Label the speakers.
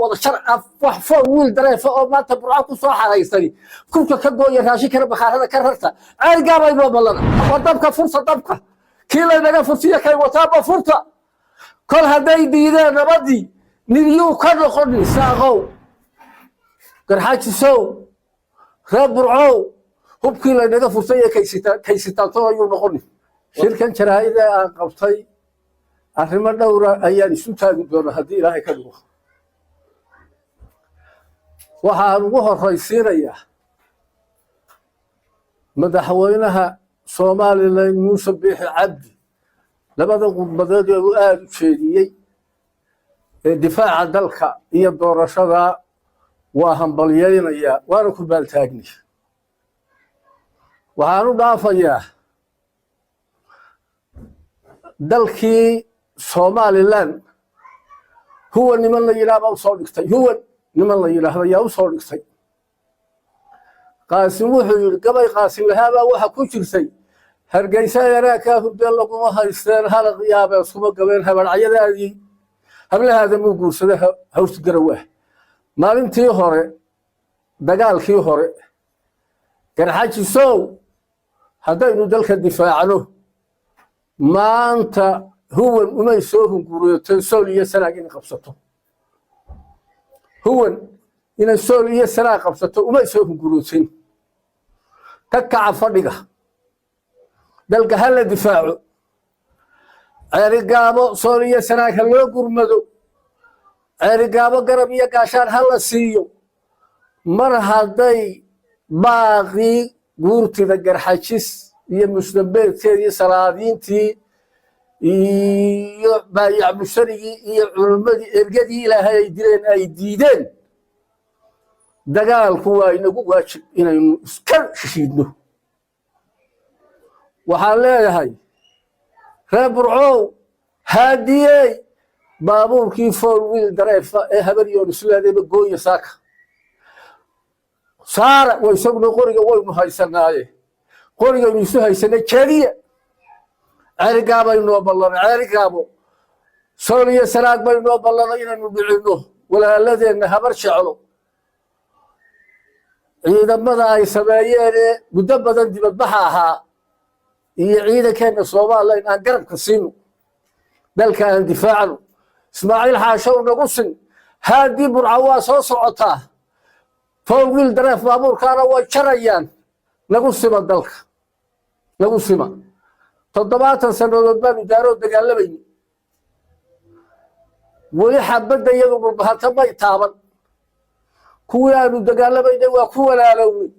Speaker 1: wada shar wax foo wiil dareefo oo maanta burca ku soo xaraystay kulka ka gooya raashin kara bakhaarada ka rarta ay gaabay boo ballan wadabka fursa dabka kiilay naga fursiya kay wataaba furta kol haday diideen nabadii niyuu ka noqon saaqow garxaajisow reer burcow hubkii la naga fursay kaysita too ayuu noqon shirkan jaraa'ida aan qabtay arrimo dhowra ayaan isu taagi doonaa haddii ilaahay ka dhigo waxaan ugu horraysiinayaa madaxweynaha Soomaaliland Muuse Biixi Cabdi labada khudbadood ee uu aad u jeediyey ee difaaca dalka iyo doorashada waa hambalyeynaya waana ku baaltaagnay waxaan u dhaafayaa dalkii Somaliland هو نمن لا يلعب أو صادقتي هو نمن لا يلعب يا أو صادقتي قاسم وحول قبل قاسم هذا وح كل شيء هرجيسا يراك هبل لكم هايستان هذا غياب أسمه قبل هبل عيال هذه هبل هذا موجود سده هوس جروه ما بنتي هره دجال كي هره كان حاجة سو هذا يندلك الدفاع عنه ما أنت هو ما يسوهم قرويتين سولية سلاقين قبصته هو إن السولية سلاق قبصته وما يسوهم قرويتين تكع فرقة دلك هلا دفاعه عرقابه سولية سلاق هلا قرمدو عرقابه قربية كاشان هلا سيو مرهدي باقي قورتي ذكر حاجس هي مسلمين تي سلاطين تي بايع مشتري علمدي ارجدي الى ay diideen dagaalku waa inagu waajib inaynu iska shiidno waxaan leeyahay reer burcow haadiyay baabuurkii four wheel drive ee habariyoon suugadeeba gooya saaka saara way sogno qoriga waynu haysanaaye qoriga inuu soo haysanay kaliya عرقابه إنه بالله عرقابه سوريا سراق بينه بالله إنه نبعده ولا الذي إنها برشعله إذا ماذا أي سبايين مدبدا دي بضحاها يعيد كان صوبا الله إن أقرب كسينه بل كان دفاعه إسماعيل حاشو نقصن هادي برعواس وصعطاه فوق الدرف بابور كان وشريان نقص بالدلك نقص ما تضباط سنوات بان دارود دغالبay wali xabada iyadu burbaha tabay taaban kuwaanu dagaalabayna waa ku walaaloway